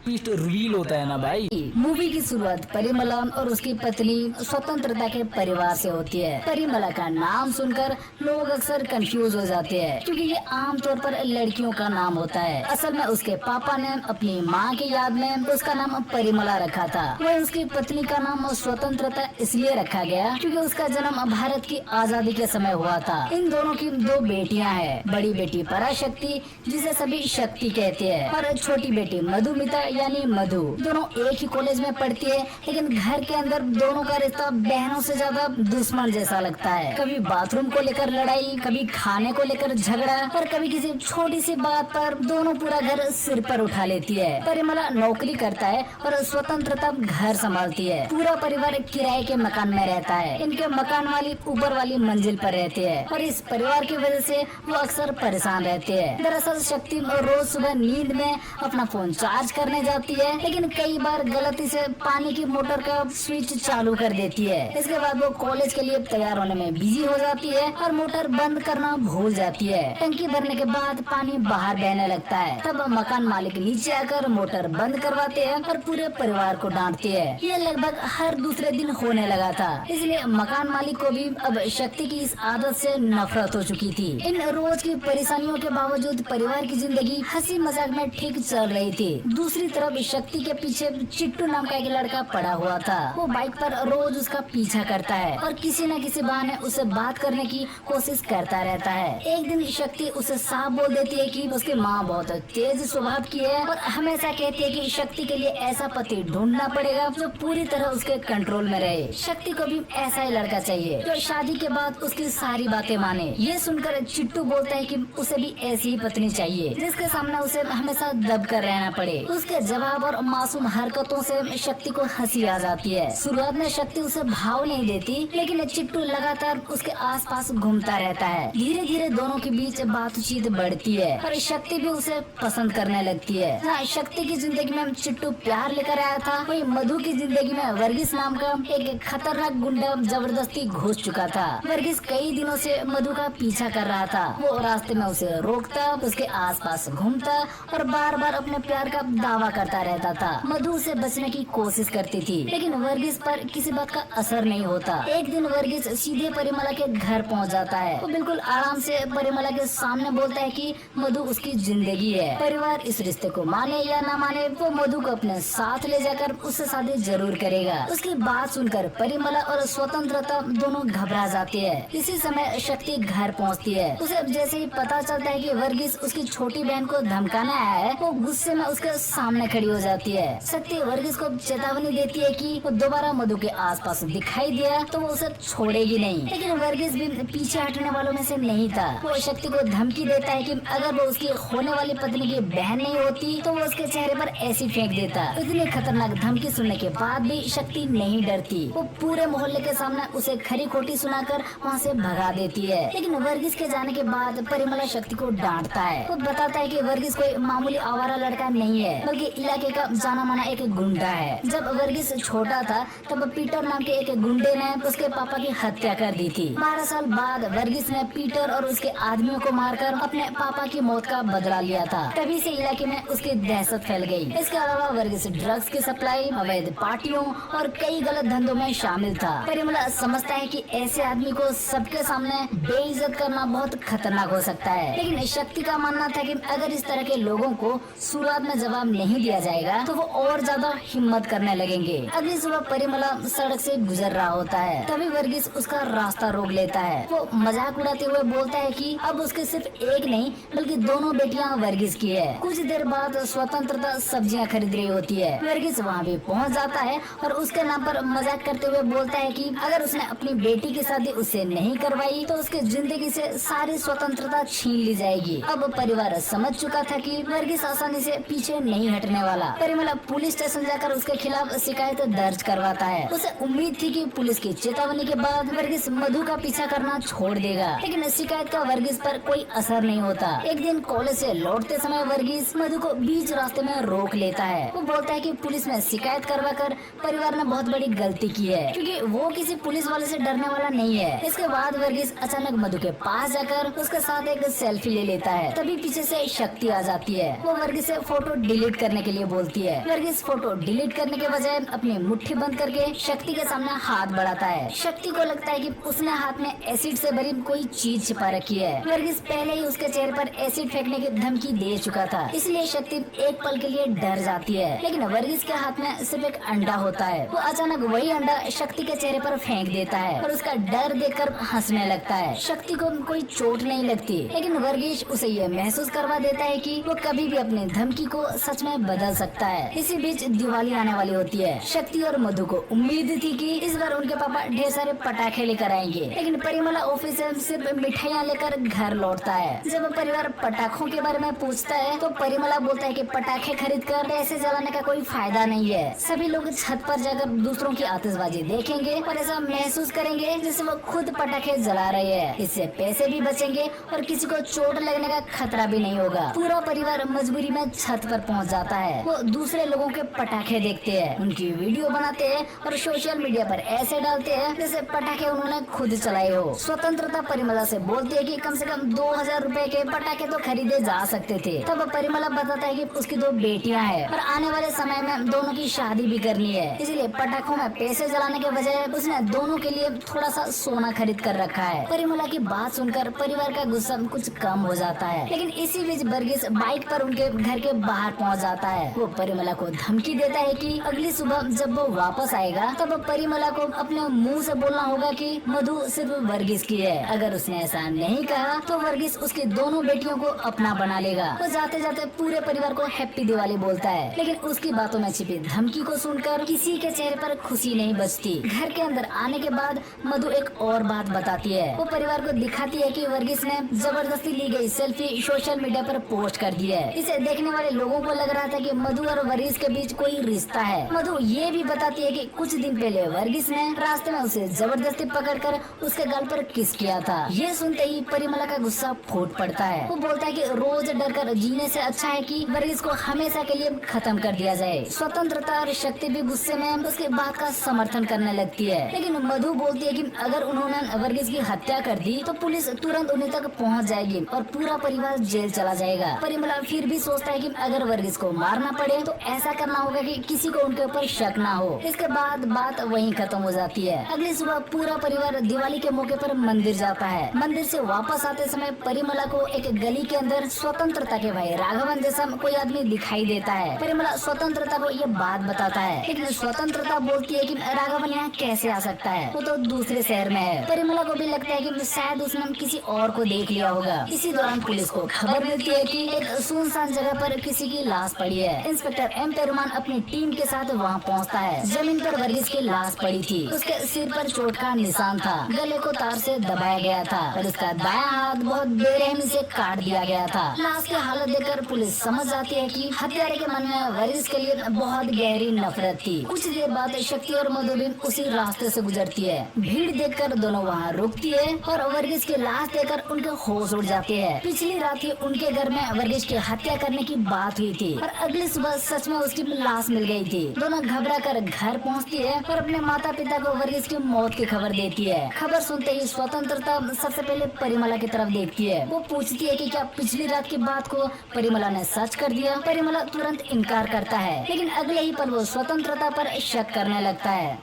Twist reveal होता है ना भाई। मूवी की शुरुआत परिमला और उसकी पत्नी स्वतंत्रता के परिवार से होती है। परिमला का नाम सुनकर लोग अक्सर कंफ्यूज हो जाते हैं, क्योंकि ये आमतौर पर लड़कियों का नाम होता है। असल में उसके पापा ने अपनी माँ की याद में उसका नाम परिमला रखा था। वह उसकी पत्नी का नाम स्वतंत्रता इसलिए रखा गया क्योंकि उसका जन्म भारत की आजादी के समय हुआ था। इन दोनों की 2 बेटियां हैं। बड़ी बेटी पराशक्ति, जिसे सभी शक्ति कहते हैं, और छोटी बेटी मधुमिता यानी मधु। दोनों एक ही कॉलेज में पढ़ती है, लेकिन घर के अंदर दोनों का रिश्ता बहनों से ज्यादा दुश्मन जैसा लगता है। कभी बाथरूम को लेकर लड़ाई, कभी खाने को लेकर झगड़ा, और कभी किसी छोटी सी बात पर दोनों पूरा घर सिर पर उठा लेती है। परिमला नौकरी करता है और स्वतंत्रता घर संभालती है। पूरा परिवार किराए के मकान में रहता है। इनके मकान वाली ऊपर वाली मंजिल पर रहते हैं, और इस परिवार की वजह से वो अक्सर परेशान रहते हैं। दरअसल शक्ति रोज सुबह नींद में अपना फोन चार्ज करने जाती है, लेकिन कई बार गलती से पानी की मोटर का स्विच चालू कर देती है। इसके बाद वो कॉलेज के लिए तैयार होने में बिजी हो जाती है और मोटर बंद करना भूल जाती है। टंकी भरने के बाद पानी बाहर बहने लगता है। तब मकान मालिक नीचे आकर मोटर बंद करवाते हैं और पूरे परिवार को डांटते हैं। ये लगभग हर दूसरे दिन होने लगा था, इसलिए मकान मालिक को भी अब शक्ति की इस आदत से नफरत हो चुकी थी। इन रोज की परेशानियों के बावजूद परिवार की जिंदगी हंसी मजाक में ठीक चल रही थी। दूसरी तरफ शक्ति के पीछे चिट्टू नाम का एक लड़का पड़ा हुआ था। वो बाइक पर रोज उसका पीछा करता है और किसी न किसी बहाने उसे बात करने की कोशिश करता रहता है। एक दिन शक्ति उसे साफ बोल देती है कि उसकी माँ बहुत तेज स्वभाव की है और हमेशा कहती है कि शक्ति के लिए ऐसा पति ढूंढना पड़ेगा जो पूरी तरह उसके कंट्रोल में रहे। शक्ति को भी ऐसा ही लड़का चाहिए जो शादी के बाद उसकी सारी बातें माने। ये सुनकर चिट्टू बोलता है कि उसे भी ऐसी ही पत्नी चाहिए जिसके सामने उसे हमेशा दब कर रहना पड़े। उसके जवाब और मासूम हरकतों से शक्ति को हंसी आ जाती है। शुरुआत में शक्ति उसे भाव नहीं देती, लेकिन चिट्टू लगातार उसके आसपास घूमता रहता है। धीरे धीरे दोनों के बीच बातचीत बढ़ती है और शक्ति भी उसे पसंद करने लगती है। जहाँ शक्ति की जिंदगी में चिट्टू प्यार लेकर आया था, वही मधु की जिंदगी में वर्गीस नाम का एक खतरनाक गुंडा जबरदस्ती घुस चुका था। वर्गीस कई दिनों से मधु का पीछा कर रहा था। वो रास्ते में उसे रोकता, उसके आसपास घूमता और बार बार अपने प्यार का दावा करता रहता था। मधु से बचने की कोशिश करती थी, लेकिन वर्गीस पर किसी बात का असर नहीं होता। एक दिन वर्गीस सीधे परिमला के घर पहुंच जाता है। वो बिल्कुल आराम से परिमला के सामने बोलता है कि मधु उसकी जिंदगी है। परिवार इस रिश्ते को माने या ना माने, वो मधु को अपने साथ ले जाकर उससे शादी जरूर करेगा। उसकी बात सुनकर परिमला और स्वतंत्रता दोनों घबरा जाती है। इसी समय शक्ति घर पहुंचती है। उसे जैसे ही पता चलता है कि वर्गीस उसकी छोटी बहन को धमकाने आया है, वो गुस्से में उसके सामने खड़ी हो जाती है। शक्ति वर्गीस को चेतावनी देती है कि वो दोबारा मधु के आसपास दिखाई दिया तो वो उसे छोड़ेगी नहीं, लेकिन वर्गीस भी पीछे हटने वालों में से नहीं था। वो शक्ति को धमकी देता है कि अगर वो उसकी होने वाली पत्नी की बहन नहीं होती तो वो उसके चेहरे पर एसिड फेंक देता। इतनी खतरनाक धमकी सुनने के बाद भी शक्ति नहीं डरती। वो पूरे मोहल्ले के सामने उसे खरी खोटी सुनाकर वहाँ से भगा देती है। लेकिन वर्गीस के जाने के बाद परिमला शक्ति को डांटता है। वो बताता है कि वर्गीस कोई मामूली आवारा लड़का नहीं है, बल्कि इलाके का जाना माना एक गुंडा है। जब वर्गीस छोटा था तब पीटर नाम के एक गुंडे ने उसके पापा की हत्या कर दी थी। 12 साल बाद वर्गीस ने पीटर और उसके आदमियों को मारकर अपने पापा की मौत का बदला लिया था। तभी से इलाके में उसकी दहशत फैल गई। इसके अलावा वर्गीस ड्रग्स की सप्लाई, अवैध पार्टियों और कई गलत धंधों में शामिल था। परिमला समझता है कि ऐसे आदमी को सबके सामने बेइज्जत करना बहुत खतरनाक हो सकता है, लेकिन शक्ति का मानना था कि अगर इस तरह के लोगों को शुरुआत में जवाब नहीं दिया जाएगा तो वो और ज्यादा हिम्मत करने लगेंगे। अगली सुबह परिमला सड़क से गुजर रहा होता है, तभी वर्गीस उसका रास्ता रोक लेता है। वो मजाक उड़ाते हुए बोलता है कि अब उसके सिर्फ एक नहीं बल्कि दोनों बेटियां वर्गीस की है। कुछ देर बाद स्वतंत्रता सब्जियां खरीद रही होती है। वर्गीस वहाँ भी पहुँच जाता है और उसके नाम पर मजाक करते हुए बोलता है कि अगर उसने अपनी बेटी की शादी उससे नहीं करवाई तो उसके जिंदगी से सारी स्वतंत्रता छीन ली जाएगी। अब परिवार समझ चुका था कि वर्गीस आसानी से पीछे नहीं हटने वाला। परिमला पुलिस स्टेशन जाकर उसके खिलाफ शिकायत दर्ज करवाता है। उसे उम्मीद थी कि पुलिस की चेतावनी के बाद वर्गीस मधु का पीछा करना छोड़ देगा, लेकिन शिकायत का वर्गीस पर कोई असर नहीं होता। एक दिन कॉलेज से लौटते समय वर्गीस मधु को बीच रास्ते में रोक लेता है। वो बोलता है कि पुलिस में शिकायत करवाकर परिवार ने बहुत बड़ी गलती की है, क्योंकि वो किसी पुलिस वाले से डरने वाला नहीं है। इसके बाद वर्गीस अचानक मधु के पास जाकर उसके साथ एक सेल्फी ले लेता है। तभी पीछे से शक्ति आ जाती है। वो वर्गीस से फोटो डिलीट कर करने के लिए बोलती है। वर्गीस फोटो डिलीट करने के बजाय अपनी मुट्ठी बंद करके शक्ति के सामने हाथ बढ़ाता है। शक्ति को लगता है कि उसने हाथ में एसिड से भरी कोई चीज छिपा रखी है। वर्गीस पहले ही उसके चेहरे पर एसिड फेंकने की धमकी दे चुका था, इसलिए शक्ति एक पल के लिए डर जाती है। लेकिन वर्गीस के हाथ में सिर्फ एक अंडा होता है। वो अचानक वही अंडा शक्ति के चेहरे पर फेंक देता है और उसका डर देखकर हंसने लगता है। शक्ति को कोई चोट नहीं लगती, लेकिन वर्गीस उसे ये महसूस करवा देता है कि वो कभी भी अपनी धमकी को सच में बदल सकता है। इसी बीच दिवाली आने वाली होती है। शक्ति और मधु को उम्मीद थी कि इस बार उनके पापा ढेर सारे पटाखे लेकर आएंगे, लेकिन परिमला ऑफिस से सिर्फ मिठाइयाँ लेकर घर लौटता है। जब परिवार पटाखों के बारे में पूछता है तो परिमला बोलता है कि पटाखे खरीद कर पैसे जलाने का कोई फायदा नहीं है। सभी लोग छत पर जाकर दूसरों की आतिशबाजी देखेंगे और ऐसा महसूस करेंगे जैसे वो खुद पटाखे जला रहे हैं। इससे पैसे भी बचेंगे और किसी को चोट लगने का खतरा भी नहीं होगा। पूरा परिवार मजबूरी में छत पर पहुंच जाता है। वो दूसरे लोगों के पटाखे देखते हैं, उनकी वीडियो बनाते हैं और सोशल मीडिया पर ऐसे डालते हैं जैसे पटाखे उन्होंने खुद चलाए हो। स्वतंत्रता परिमला से बोलती है कि कम से कम 2000 रुपए के पटाखे तो खरीदे जा सकते थे। तब परिमला बताता है कि उसकी 2 बेटियां हैं और आने वाले समय में दोनों की शादी भी करनी है, इसलिए पटाखों में पैसे जलाने के बजाय उसने दोनों के लिए थोड़ा सा सोना खरीद कर रखा है। परिमला की बात सुनकर परिवार का गुस्सा कुछ कम हो जाता है, लेकिन इसी बीच वर्गीस बाइक पर उनके घर के बाहर पहुंच जाता है। वो परिमला को धमकी देता है कि अगली सुबह जब वो वापस आएगा तब परिमला को अपने मुंह से बोलना होगा कि मधु सिर्फ वर्गीस की है। अगर उसने ऐसा नहीं कहा तो वर्गीस उसकी दोनों बेटियों को अपना बना लेगा। वो जाते जाते पूरे परिवार को हैप्पी दिवाली बोलता है, लेकिन उसकी बातों में छिपी धमकी को सुनकर किसी के चेहरे पर खुशी नहीं बचती। घर के अंदर आने के बाद मधु एक और बात बताती है। वो परिवार को दिखाती है कि वर्गीस ने जबरदस्ती ली गई सेल्फी सोशल मीडिया पर पोस्ट कर दी है। इसे देखने वाले लोगों को लग रहा था कि मधु और वर्गीस के बीच कोई रिश्ता है। मधु ये भी बताती है कि कुछ दिन पहले वर्गीस ने रास्ते में उसे जबरदस्ती पकड़कर उसके गाल पर किस किया था। ये सुनते ही परिमला का गुस्सा फूट पड़ता है। वो बोलता है कि रोज डर कर जीने से अच्छा है कि वर्गीस को हमेशा के लिए खत्म कर दिया जाए। स्वतंत्रता और शक्ति भी गुस्से में उसके बात का समर्थन करने लगती है, लेकिन मधु बोलती है कि अगर उन्होंने वर्गीस की हत्या कर दी तो पुलिस तुरंत उन्हीं तक पहुंच जाएगी और पूरा परिवार जेल चला जाएगा। परिमला फिर भी सोचता है कि अगर वर्गीस को मारना पड़े तो ऐसा करना होगा कि किसी को उनके ऊपर शक ना हो। इसके बाद बात वहीं खत्म हो जाती है। अगली सुबह पूरा परिवार दिवाली के मौके पर मंदिर जाता है। मंदिर से वापस आते समय परिमला को एक गली के अंदर स्वतंत्रता के भाई राघवन जैसा कोई आदमी दिखाई देता है। परिमला स्वतंत्रता को ये बात बताता है, लेकिन स्वतंत्रता बोलती है कि राघवन यहाँ कैसे आ सकता है, वो तो दूसरे शहर में है। परिमला को भी लगता है कि शायद उसने किसी और को देख लिया होगा। इसी दौरान पुलिस को खबर मिलती है कि एक सुनसान जगह पर किसी की लाश पड़ी है। इंस्पेक्टर एम पेरुमान अपनी टीम के साथ वहाँ पहुँचता है। जमीन पर वर्गीस की लाश पड़ी थी। उसके सिर पर चोट का निशान था, गले को तार से दबाया गया था और उसका दायां हाथ बहुत बेरहमी से काट दिया गया था। लाश की हालत देखकर पुलिस समझ जाती है कि हत्यारे के मन में वर्गीस के लिए बहुत गहरी नफरत थी। कुछ देर बाद शक्ति और मधु भी उसी रास्ते से गुजरती है। भीड़ देखकर दोनों वहाँ रुकती है और वर्गीस की लाश देखकर उनके होश उड़ जाते हैं। पिछली रात ही उनके घर में वर्गीस की हत्या करने की बात हुई थी और अगली सुबह सच में उसकी लाश मिल गई थी। दोनों घबरा कर घर पहुँचती है और अपने माता पिता को वर्गीस की मौत की खबर देती है। खबर सुनते ही स्वतंत्रता सबसे पहले परिमला की तरफ देखती है। वो पूछती है कि क्या पिछली रात की बात को परिमला ने सच कर दिया। परिमला तुरंत इनकार करता है, लेकिन अगले ही पल वो स्वतंत्रता पर शक करने लगता है।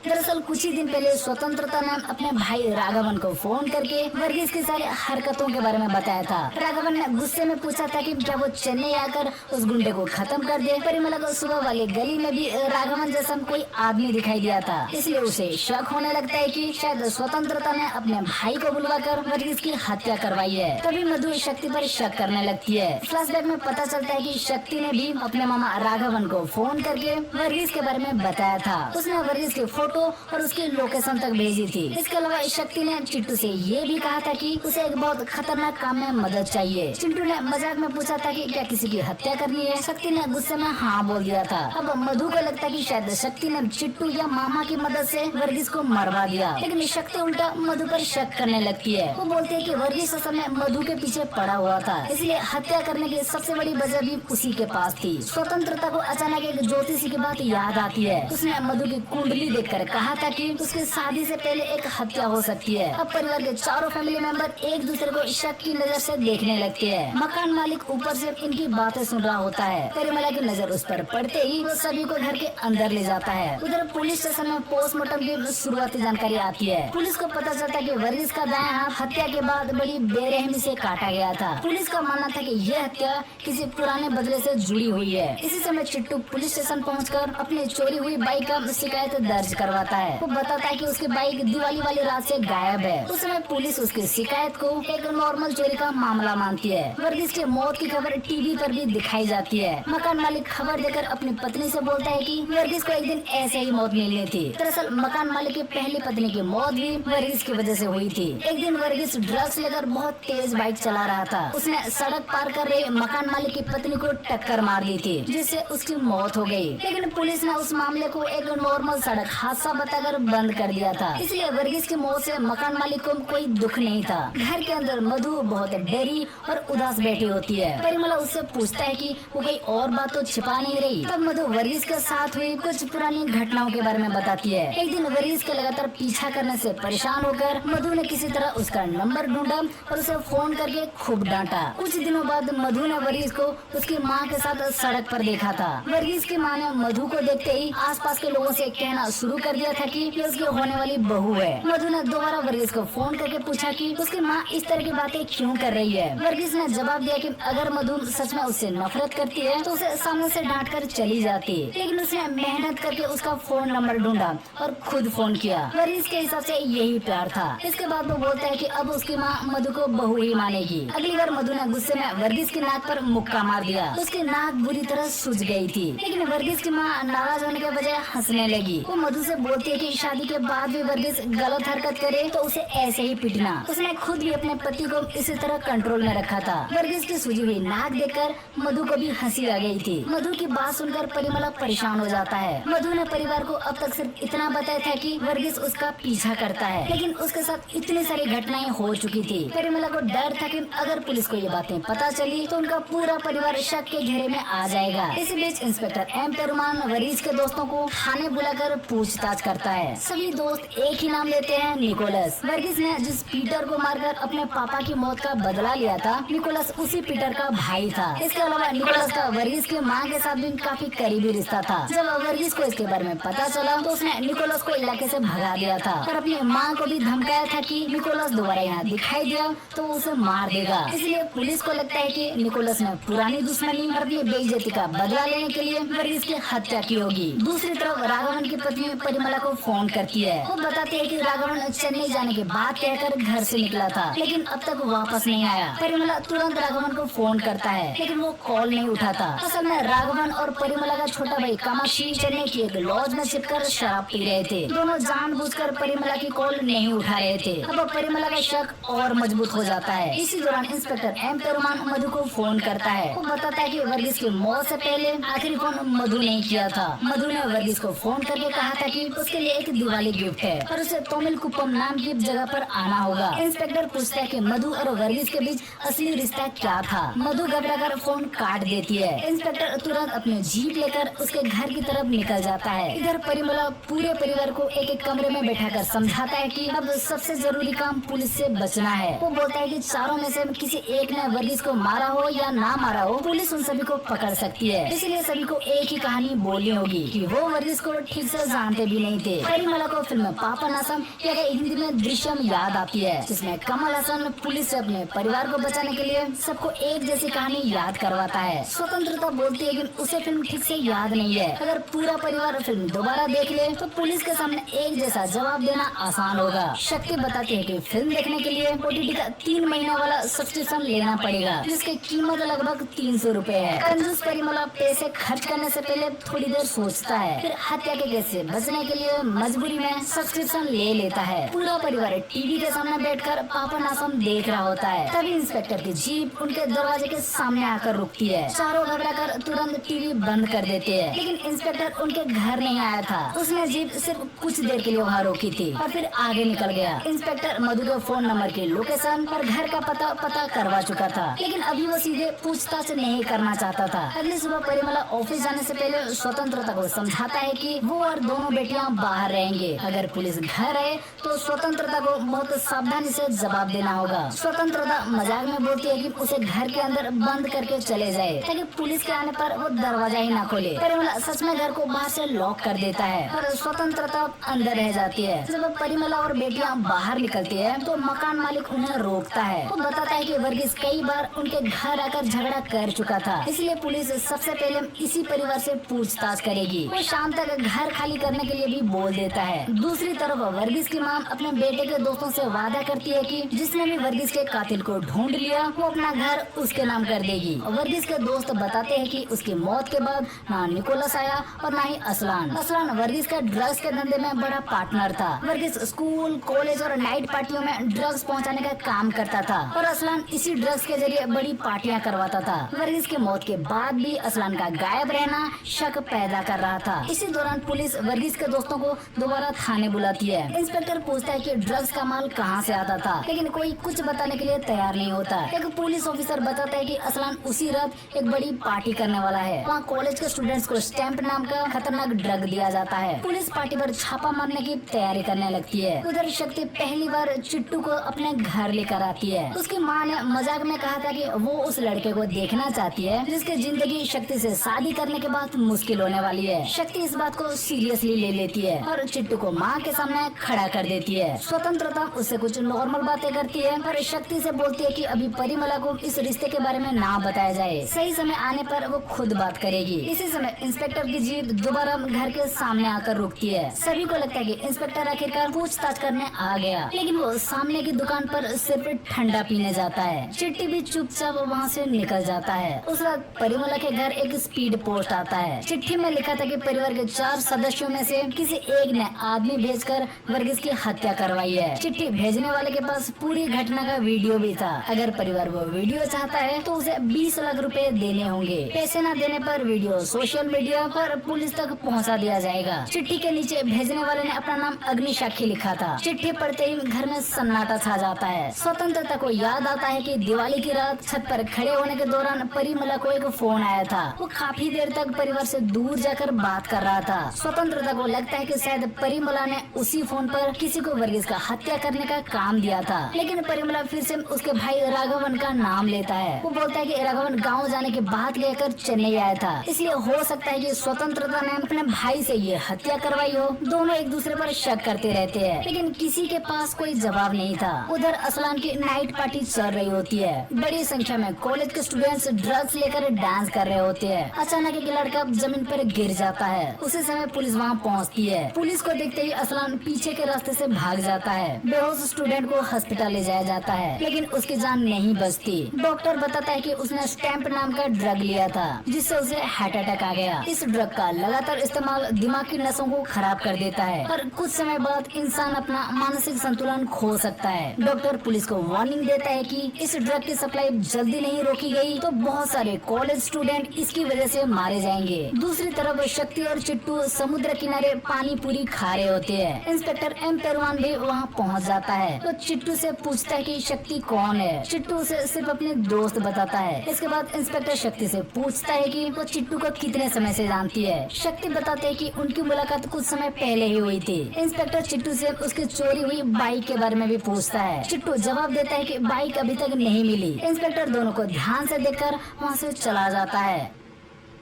दरअसल कुछ ही दिन पहले स्वतंत्रता ने अपने भाई राघवन को फोन करके वर्गीस की सारी हरकतों के बारे में बताया था। राघवन ने गुस्से में पूछा था कि क्या वो चेन्नई आकर उस गुंडे को खत्म कर दे। परिमला को सुबह वाली गली में भी राघवन जैसा कोई आदमी दिखाई दिया था, इसलिए उसे शक होने लगता है कि शायद स्वतंत्रता ने अपने भाई को बुलवाकर वर्गीस की हत्या करवाई है। तभी मधु शक्ति पर शक करने लगती है। फ्लैशबैक में पता चलता है कि शक्ति ने भी अपने मामा राघवन को फोन करके वर्गीस के बारे में बताया था। उसने वर्गीस के फोटो और उसकी लोकेशन तक भेजी थी। इसके अलावा शक्ति ने चिंटू से ये भी कहा था कि उसे एक बहुत खतरनाक काम में मदद चाहिए। चिंटू ने मजाक में पूछा था कि क्या किसी की हत्या करनी है। शक्ति ने गुस्से में हाँ बोल दिया था। अब मधु को लगता है कि शायद शक्ति ने चिंटू या मामा की मदद से वर्गीस को मरवा दिया, लेकिन शक्ति उल्टा मधु पर शक करने लगती है। वो बोलती है कि वर्गीस असल में मधु के पीछे पड़ा हुआ था, इसलिए हत्या करने की सबसे बड़ी वजह भी उसी के पास थी। स्वतंत्रता को अचानक एक ज्योतिषी की बात याद आती है। उसने मधु की कुंडली देखकर देकर कहा था कि उसकी शादी से पहले एक हत्या हो सकती है। अब परिवार के चारों फैमिली मेंबर एक दूसरे को शक की नजर से देखने लगते हैं। मकान मालिक ऊपर से इनकी बातें सुन रहा होता है। परिमला की नजर उस पर पड़ते ही वो सभी को घर के अंदर ले जाता है। उधर पुलिस स्टेशन में पोस्टमार्टम की शुरुआती जानकारी आती है। पुलिस को पता चलता है कि वर्गीस का दायां हाथ हत्या के बाद बड़ी बेरहमी से काटा गया था। पुलिस का मानना था कि यह हत्या किसी पुराने बदले से जुड़ी हुई है। इसी समय चिट्टू पुलिस स्टेशन पहुंचकर अपनी चोरी हुई बाइक का शिकायत दर्ज करवाता है। वो बताता है कि उसकी बाइक दिवाली वाली रात से गायब है। उस समय पुलिस उसकी शिकायत को एक नॉर्मल चोरी का मामला मानती है। वर्गीस की मौत की खबर टीवी पर भी दिखाई जाती है। मकान मालिक खबर देकर अपनी पत्नी से बोलता है कि वर्गीस को एक दिन ऐसे ही मौत मिलनी थी। दरअसल मकान मालिक की पहली पत्नी की मौत भी वर्गीस की वजह से हुई थी। एक दिन वर्गीस ड्रग्स लेकर बहुत तेज बाइक चला रहा था। उसने सड़क पार कर रहे मकान मालिक की पत्नी को टक्कर मार दी थी, जिससे उसकी मौत हो गई। लेकिन पुलिस ने उस मामले को एक नॉर्मल सड़क हादसा बताकर बंद कर दिया था। इसलिए वर्गीस की मौत से मकान मालिक को कोई दुख नहीं था। घर के अंदर मधु बहुत डरी और उदास बैठी होती है। परिमला उससे पूछता है कि वो कोई और बात तो छिपा नहीं रही। तब मधु वर्गीस के साथ हुई कुछ पुरानी घटनाओं के बारे में बताती है। एक दिन वर्गीस के लगातार पीछा करने से परेशान होकर मधु ने किसी तरह उसका नंबर ढूंढा और उसे फोन करके खूब डांटा। कुछ दिनों बाद मधु ने वर्गीस को उसकी माँ के साथ सड़क पर देखा था। वर्गीस की माँ ने मधु को देखते ही आसपास के लोगों से कहना शुरू कर दिया था कि ये उसकी होने वाली बहू है। मधु ने दोबारा वर्गीस को फोन करके पूछा कि उसकी माँ इस तरह की बातें क्यों कर रही है। वर्गीस ने जवाब दिया कि अगर मधु सच में उससे नफरत करती है तो उसे सामने से डांट कर चली जाती। लेकिन उसने मेहनत करके उसका फोन नंबर ढूंढा और खुद फोन किया। वर्गीस के हिसाब से यही प्यार था। इसके बाद वो बोलता है कि अब उसकी माँ मधु को बहू ही मानेगी। अगली बार मधु ने गुस्से में वर्गीस की नाक पर मुक्का मार दिया। उसकी नाक बुरी तरह सूज गई थी। लेकिन वर्गीस की माँ नाराज होने के बजाय हंसने लगी। वो मधु से बोलती है कि शादी के बाद भी वर्गीस गलत हरकत करे तो उसे ऐसे ही पीटना। उसने खुद भी अपने पति को इसी तरह कंट्रोल में रखा था। वर्गीस की सूजी हुई नाक देखकर मधु को भी हंसी आ गई थी। मधु की बात सुनकर परिमला परेशान हो जाता है। मधु ने परिवार को अब तक सिर्फ इतना बताया था कि वर्गीस उसका पीछा करता है, लेकिन उसके साथ इतनी सारी घटनाएं हो चुकी थी। परिमला को डर था कि अगर पुलिस को ये बातें पता चली तो उनका पूरा परिवार शक के घेरे में आ जाएगा। इसी बीच इंस्पेक्टर एम पेरुमान वर्गीस के दोस्तों को थाने बुलाकर पूछताछ करता है। सभी दोस्त एक ही नाम लेते हैं, निकोलस। वर्गीस ने जिस पीटर को मारकर अपने पापा की मौत का बदला लिया था, निकोलस उसी पीटर का भाई था। इसके अलावा निकोलस का वर्गीस की माँ के साथ भी काफी करीबी रिश्ता था। जब वर्गीस को इसके बारे में पता चला तो उसने निकोलस को इलाके से भगा दिया था और अपनी माँ को भी धमकाया था कि निकोलस दोबारा यहाँ दिखाई दिया तो वो उसे मार देगा। इसलिए पुलिस को लगता है कि निकोलस ने पुरानी दुश्मनी और अपनी बेइज्जती का बदला लेने के लिए वर्गीस की हत्या की होगी। दूसरी तरफ राघवन की पत्नी परिमला को फोन करती है। वो बताती है कि राघवन चेन्नई जाने के बाद कहकर घर से निकला था, लेकिन अब तक वापस नहीं आया। परिमला तुरंत राघवन को फोन करता है, लेकिन वो कॉल नहीं उठाता। असल में राघवन और परिमला का छोटा भाई कामाक्षी चेन्नई की एक लॉज में छिपकर शराब पी रहे थे। दोनों जानबूझकर परिमला की कॉल नहीं उठा रहे थे। अब परिमला का शक और मजबूत हो जाता है। इसी दौरान इंस्पेक्टर एम पेरुमान मधु को फोन करता है। वो बताता है कि वर्गीस की मौत से पहले आखिरी फोन मधु ने किया था। मधु ने वर्गीस को फोन करके कहा था कि उसके लिए एक दिवाली गिफ्ट है और उसे तोमिल कुप्पम नाम की जगह पर आना होगा। इंस्पेक्टर पूछता है कि मधु और वर्गीस के बीच असली रिश्ता क्या था। मधु घबराकर फोन काट देती है। इंस्पेक्टर तुरंत अपने जीप लेकर उसके घर की तरफ निकल जाता है। इधर परिमला पूरे परिवार को एक एक कमरे में बैठाकर समझाता है कि अब सबसे जरूरी काम पुलिस से बचना है। वो बोलता है कि चारों में से किसी एक ने वर्गीस को मारा हो या ना मारा हो, पुलिस उन सभी को पकड़ सकती है। इसलिए सभी को एक ही कहानी बोलनी होगी कि वो वर्गीस को ठीक से जानते भी नहीं थे। परिमला को फिल्म पापन असम या हिंदी में दृश्यम याद आती है, जिसमें कमल हसन पुलिस से अपने परिवार को बचाने के लिए सबको एक जैसी कहानी याद करवाता है। स्वतंत्रता बोलती है कि उसे फिल्म ठीक से याद नहीं है। अगर पूरा परिवार फिल्म दोबारा देख ले तो पुलिस के सामने एक जैसा जवाब देना आसान होगा। शक्ति बताती है कि फिल्म देखने के लिए OTT का 3 महीना वाला सब्सक्रिप्शन लेना पड़ेगा, जिसकी कीमत लगभग 300 रुपए है। कंजूस परिमला पैसे खर्च करने से पहले थोड़ी देर सोचता है, फिर हत्या के केस से बचने के लिए मजबूरी में सब्सक्रिप्शन ले लेता है। पूरा परिवार टीवी के सामने बैठकर पापन असम देख रहा होता है। तभी इंस्पेक्टर की जीप उनके दरवाजे के सामने आकर रुकती है। चारों घबराकर तुरंत टीवी बंद कर देते हैं, लेकिन इंस्पेक्टर उनके घर नहीं आया था। उसने जीप सिर्फ कुछ देर के लिए वहाँ रोकी थी और फिर आगे निकल गया। इंस्पेक्टर मधु के फोन नंबर की लोकेशन और घर का पता करवा चुका था, लेकिन अभी वो सीधे पूछताछ नहीं करना चाहता था। अगली सुबह परिमला ऑफिस जाने से पहले स्वतंत्रता को समझाता है कि वो और दोनों बेटे बेटियां बाहर रहेंगे। अगर पुलिस घर है तो स्वतंत्रता को बहुत सावधानी से जवाब देना होगा। स्वतंत्रता मजाक में बोलती है कि उसे घर के अंदर बंद करके चले जाए ताकि पुलिस के आने पर वो दरवाजा ही ना खोले। परिमला सच में घर को बाहर से लॉक कर देता है और स्वतंत्रता अंदर रह जाती है। जब परिमला और बेटियां बाहर निकलती है तो मकान मालिक उन्हें रोकता है। वो बताता है कि वर्गीस कई बार उनके घर आकर झगड़ा कर चुका था, इसलिए पुलिस सबसे पहले इसी परिवार से पूछताछ करेगी। वो शाम तक घर खाली करने के लिए भी बोल देता है। दूसरी तरफ वर्गीस की मां अपने बेटे के दोस्तों से वादा करती है कि जिसने भी वर्गीस के कातिल को ढूंढ लिया वो अपना घर उसके नाम कर देगी। वर्गीस के दोस्त बताते हैं कि उसकी मौत के बाद ना निकोलस आया और ना ही असलान वर्गीस का ड्रग्स के धंधे में बड़ा पार्टनर था। वर्गीस स्कूल, कॉलेज और नाइट पार्टियों में ड्रग्स पहुंचाने का काम करता था और असलान इसी ड्रग्स के जरिए बड़ी पार्टियां करवाता था। वर्गीस की मौत के बाद भी असलान का गायब रहना शक पैदा कर रहा था। इसी दौरान पुलिस वर्गीस के दोस्तों को दोबारा थाने बुलाती है। इंस्पेक्टर पूछता है कि ड्रग्स का माल कहां से आता था, लेकिन कोई कुछ बताने के लिए तैयार नहीं होता। एक पुलिस ऑफिसर बताता है कि असलान उसी रात एक बड़ी पार्टी करने वाला है। वहाँ कॉलेज के स्टूडेंट्स को स्टैम्प नाम का खतरनाक ड्रग दिया जाता है। पुलिस पार्टी पर छापा मारने की तैयारी करने लगती है। उधर शक्ति पहली बार चिट्टू को अपने घर लेकर आती है। उसकी माँ ने मजाक में कहा था कि वो उस लड़के को देखना चाहती है जिसकी जिंदगी शक्ति से शादी करने के बाद मुश्किल होने वाली है। शक्ति इस बात को सीरियसली ले लेती है और चिट्टू को माँ के सामने खड़ा कर देती है। स्वतंत्रता उससे कुछ नॉर्मल बातें करती है और शक्ति से बोलती है कि अभी परिमला को इस रिश्ते के बारे में ना बताया जाए, सही समय आने पर वो खुद बात करेगी। इसी समय इंस्पेक्टर की जीप दोबारा घर के सामने आकर रुकती है। सभी को लगता है कि इंस्पेक्टर आखिरकार पूछताछ करने आ गया, लेकिन वो सामने की दुकान पर सिर्फ ठंडा पीने जाता है। चिट्टी भी चुपचाप वहाँ से निकल जाता है। उस रात परिमला के घर एक स्पीड पोस्ट आता है। चिट्ठी में लिखा था कि परिवार के 4 सदस्यों में से किसी एक ने आदमी भेजकर वर्गीस की हत्या करवाई है। चिट्ठी भेजने वाले के पास पूरी घटना का वीडियो भी था। अगर परिवार वो वीडियो चाहता है तो उसे 20 लाख रुपए देने होंगे। पैसे न देने पर वीडियो सोशल मीडिया पर पुलिस तक पहुंचा दिया जाएगा। चिट्ठी के नीचे भेजने वाले ने अपना नाम अग्निसाक्षी लिखा था। चिट्ठी पढ़ते ही घर में सन्नाटा छा जाता है। स्वतंत्रता को याद आता है कि दिवाली की रात छत पर खड़े होने के दौरान परिमला को एक फोन आया था। वो काफी देर तक परिवार से दूर जाकर बात कर रहा था। स्वतंत्रता को लगता है कि शायद परिमला ने उसी फोन पर किसी को वर्गीस का हत्या करने का काम दिया था, लेकिन परिमला फिर से उसके भाई राघवन का नाम लेता है। वो बोलता है कि राघवन गांव जाने की बात लेकर चेन्नई आया था, इसलिए हो सकता है कि स्वतंत्रता ने अपने भाई से ये हत्या करवाई हो। दोनों एक दूसरे पर शक करते रहते हैं, लेकिन किसी के पास कोई जवाब नहीं था। उधर असलान की नाइट पार्टी चल रही होती है। बड़ी संख्या में कॉलेज के स्टूडेंट्स ड्रग्स लेकर डांस कर रहे होते हैं। अचानक एक लड़का जमीन पर गिर जाता है। उसी समय पुलिस वहाँ पहुँचती है। पुलिस को देखते ही असलान पीछे के रास्ते से भाग जाता है। बेहोश स्टूडेंट को अस्पताल ले जाया जाता है, लेकिन उसकी जान नहीं बचती। डॉक्टर बताता है कि उसने स्टैम्प नाम का ड्रग लिया था, जिससे उसे हार्ट अटैक आ गया। इस ड्रग का लगातार इस्तेमाल दिमाग की नसों को खराब कर देता है और कुछ समय बाद इंसान अपना मानसिक संतुलन खो सकता है। डॉक्टर पुलिस को वार्निंग देता है कि इस ड्रग की सप्लाई जल्दी नहीं रोकी गई तो बहुत सारे कॉलेज स्टूडेंट इसकी वजह से मारे जाएंगे। दूसरी तरफ शक्ति और चिट्टू समुद्र किनारे पानी पूरी खा रहे होते हैं। इंस्पेक्टर एम पेरवान भी वहाँ पहुँच जाता है तो चिट्टू से पूछता है कि शक्ति कौन है। चिट्टू उसे सिर्फ अपने दोस्त बताता है। इसके बाद इंस्पेक्टर शक्ति से पूछता है कि वो चिट्टू को कितने समय से जानती है। शक्ति बताते है कि उनकी मुलाकात कुछ समय पहले ही हुई थी। इंस्पेक्टर चिट्टू से उसकी चोरी हुई बाइक के बारे में भी पूछता है। चिट्टू जवाब देता है कि बाइक अभी तक नहीं मिली। इंस्पेक्टर दोनों को ध्यान से देखकर वहाँ से चला जाता है।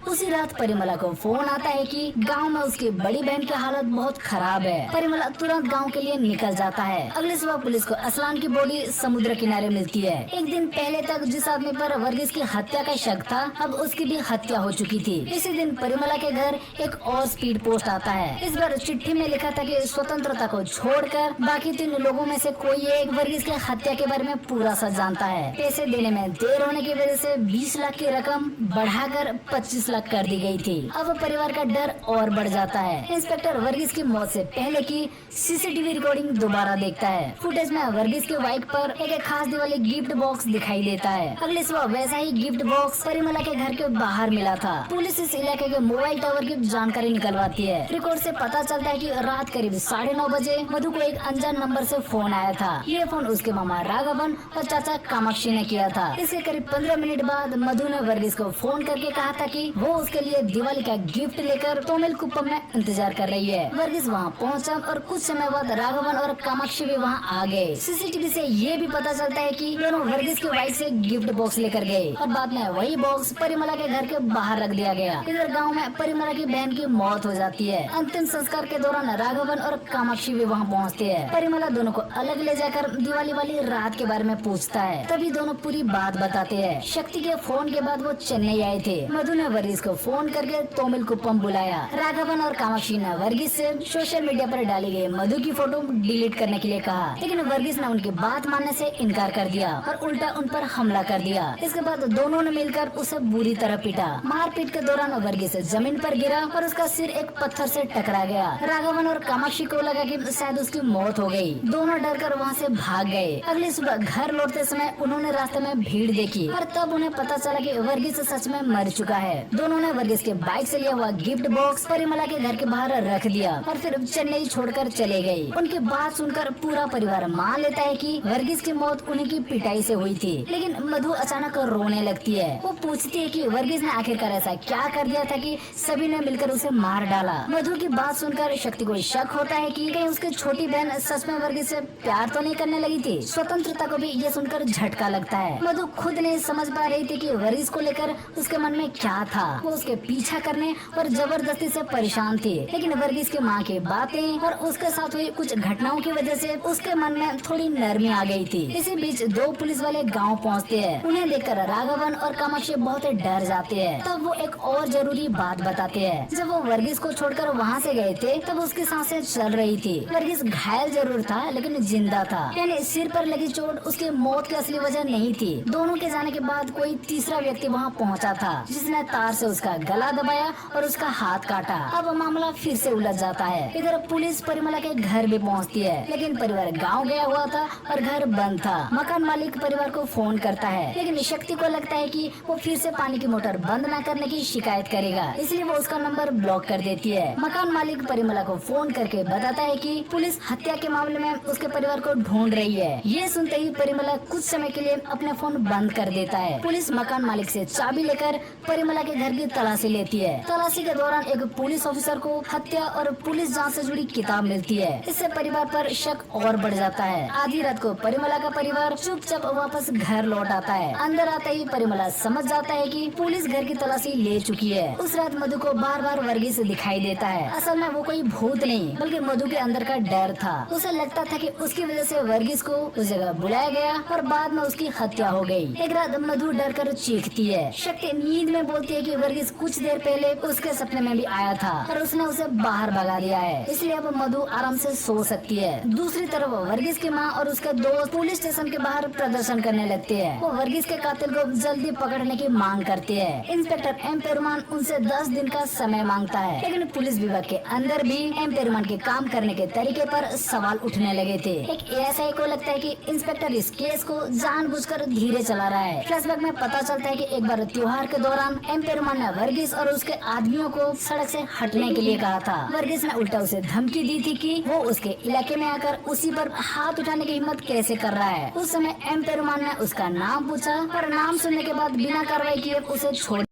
उसी रात परिमला को फोन आता है कि गांव में उसकी बड़ी बहन की हालत बहुत खराब है। परिमला तुरंत गांव के लिए निकल जाता है। अगले सुबह पुलिस को असलान की बॉडी समुद्र किनारे मिलती है। एक दिन पहले तक जिस आदमी पर वर्गीस की हत्या का शक था, अब उसकी भी हत्या हो चुकी थी। इसी दिन परिमला के घर एक और स्पीड पोस्ट आता है। इस बार चिट्ठी में लिखा था कि स्वतंत्रता को छोड़कर बाकी 3 लोगों में से कोई एक वर्गीस की हत्या के बारे में पूरा सच जानता है। पैसे देने में देर होने की वजह से 20 लाख की रकम बढ़ाकर 25 कर दी गई थी। अब परिवार का डर और बढ़ जाता है। इंस्पेक्टर वर्गीस की मौत से पहले की सीसीटीवी रिकॉर्डिंग दोबारा देखता है। फुटेज में वर्गीस के बाइक पर एक खास दिवाली गिफ्ट बॉक्स दिखाई देता है। अगले सुबह वैसा ही गिफ्ट बॉक्स परिमला के घर के बाहर मिला था। पुलिस इस इलाके के मोबाइल टावर की जानकारी निकलवाती है। रिकॉर्ड से पता चलता है कि रात करीब 9:30 बजे मधु को एक अनजान नंबर से फोन आया था। ये फोन उसके मामा राघवन और चाचा कामाक्षी ने किया था। इसके करीब 15 मिनट बाद मधु ने वर्गीस को फोन करके कहा था कि वो उसके लिए दिवाली का गिफ्ट लेकर तोमिल कुप्पम में इंतजार कर रही है। वर्गीस वहाँ पहुँचा और कुछ समय बाद राघवन और कामाक्षी भी वहाँ आ गए। सीसीटीवी से ये भी पता चलता है कि दोनों वर्गीस की बाइक से गिफ्ट बॉक्स लेकर गए और बाद में वही बॉक्स परिमला के घर के बाहर रख दिया गया। इधर गाँव में परिमला की बहन की मौत हो जाती है। अंतिम संस्कार के दौरान राघवन और कामाक्षी भी वहाँ पहुँचते हैं। परिमला दोनों को अलग ले जाकर दिवाली वाली रात के बारे में पूछता है। तभी दोनों पूरी बात बताते हैं। शक्ति के फोन के बाद वो चेन्नई आए थे। मधु ने वर्गीस को फोन करके तोमिल कुप्पम बुलाया। राघवन और कामाक्षी ने वर्गीस से सोशल मीडिया पर डाली गई मधु की फोटो डिलीट करने के लिए कहा, लेकिन वर्गीस ने उनकी बात मानने से इनकार कर दिया और उल्टा उन पर हमला कर दिया। इसके बाद दोनों ने मिलकर उसे बुरी तरह पीटा। मारपीट के दौरान वर्गीस जमीन पर गिरा और उसका सिर एक पत्थर से टकरा गया। राघवन और कामाक्षी को लगा कि शायद उसकी मौत हो गई। दोनों डरकर वहाँ से भाग गए। अगली सुबह घर लौटते समय उन्होंने रास्ते में भीड़ देखी और तब उन्हें पता चला कि वर्गीस सच में मर चुका है। दोनों ने वर्गीस के बाइक से लिया हुआ गिफ्ट बॉक्स परिमला के घर के बाहर रख दिया और फिर चेन्नई छोड़कर चले गए। उनकी बात सुनकर पूरा परिवार मान लेता है कि वर्गीस की मौत उन्हीं की पिटाई से हुई थी। लेकिन मधु अचानक रोने लगती है। वो पूछती है कि वर्गीस ने आखिरकार ऐसा क्या कर दिया था कि सभी ने मिलकर उसे मार डाला। मधु की बात सुनकर शक्ति को शक होता है कि कहीं उसकी छोटी बहन सच में वर्गीस से प्यार तो नहीं करने लगी थी। स्वतंत्रता को भी ये सुनकर झटका लगता है। मधु खुद नहीं समझ पा रही थी कि वर्गीस को लेकर उसके मन में क्या था। वो उसके पीछा करने और जबरदस्ती से परेशान थी, लेकिन वर्गीस की माँ की बातें और उसके साथ हुई कुछ घटनाओं की वजह से उसके मन में थोड़ी नरमी आ गई थी। इसी बीच दो पुलिस वाले गाँव पहुँचते हैं। उन्हें देखकर राघवन और कामाक्षी बहुत डर जाते हैं। तब वो एक और जरूरी बात बताते हैं। जब वो वर्गीस को छोड़कर वहाँ से गए थे तब उसकी सांसें चल रही थी। वर्गीस घायल जरूर था लेकिन जिंदा था, यानी सिर पर लगी चोट उसकी मौत की असली वजह नहीं थी। दोनों के जाने के बाद कोई तीसरा व्यक्ति वहाँ पहुँचा था जिसने तार से उसका गला दबाया और उसका हाथ काटा। अब मामला फिर से उलझ जाता है। इधर पुलिस परिमला के घर भी पहुँचती है, लेकिन परिवार गाँव गया हुआ था और घर बंद था। मकान मालिक परिवार को फोन करता है, लेकिन शक्ति को लगता है कि वो फिर से पानी की मोटर बंद न करने की शिकायत करेगा, इसलिए वो उसका नंबर ब्लॉक कर देती है। मकान मालिक परिमला को फोन करके बताता है कि पुलिस हत्या के मामले में उसके परिवार को ढूंढ रही है। ये सुनते ही परिमला कुछ समय के लिए अपने फोन बंद कर देता है। पुलिस मकान मालिक से चाबी लेकर परिमला के घर की तलाशी लेती है। तलाशी के दौरान एक पुलिस ऑफिसर को हत्या और पुलिस जांच से जुड़ी किताब मिलती है। इससे परिवार पर शक और बढ़ जाता है। आधी रात को परिमला का परिवार चुपचाप वापस घर लौट आता है। अंदर आते ही परिमला समझ जाता है कि पुलिस घर की तलाशी ले चुकी है। उस रात मधु को बार बार वर्गीस दिखाई देता है। असल में वो कोई भूत नहीं बल्कि मधु के अंदर का डर था। उसे लगता था कि उसकी वजह से वर्गीस को उस जगह बुलाया गया और बाद में उसकी हत्या हो गई। एक रात मधु डर कर चीखती है। शक्ति नींद में बोलती है कि वर्गीस कुछ देर पहले उसके सपने में भी आया था और उसने उसे बाहर भगा दिया है, इसलिए अब मधु आराम से सो सकती है। दूसरी तरफ वर्गीस की माँ और उसके दोस्त पुलिस स्टेशन के बाहर प्रदर्शन करने लगते हैं। वो वर्गीस के कातिल को जल्दी पकड़ने की मांग करते हैं। इंस्पेक्टर एम पेरुमान उनसे 10 दिन का समय मांगता है, लेकिन पुलिस विभाग के अंदर भी एम पेरुमान के काम करने के तरीके पर सवाल उठने लगे थे। एक एएसआई को लगता है कि इंस्पेक्टर इस केस को जानबूझकर धीरे चला रहा है। फ्लैशबैक में पता चलता है कि एक बार त्योहार के दौरान एम पेरुमान ने वर्गीस और उसके आदमियों को सड़क से हटने के लिए कहा था। वर्गीस ने उल्टा उसे धमकी दी थी कि वो उसके इलाके में आकर उसी पर हाथ उठाने की हिम्मत कैसे कर रहा है। उस समय एम पेरुमान ने उसका नाम पूछा और नाम सुनने के बाद बिना कार्रवाई किए उसे छोड़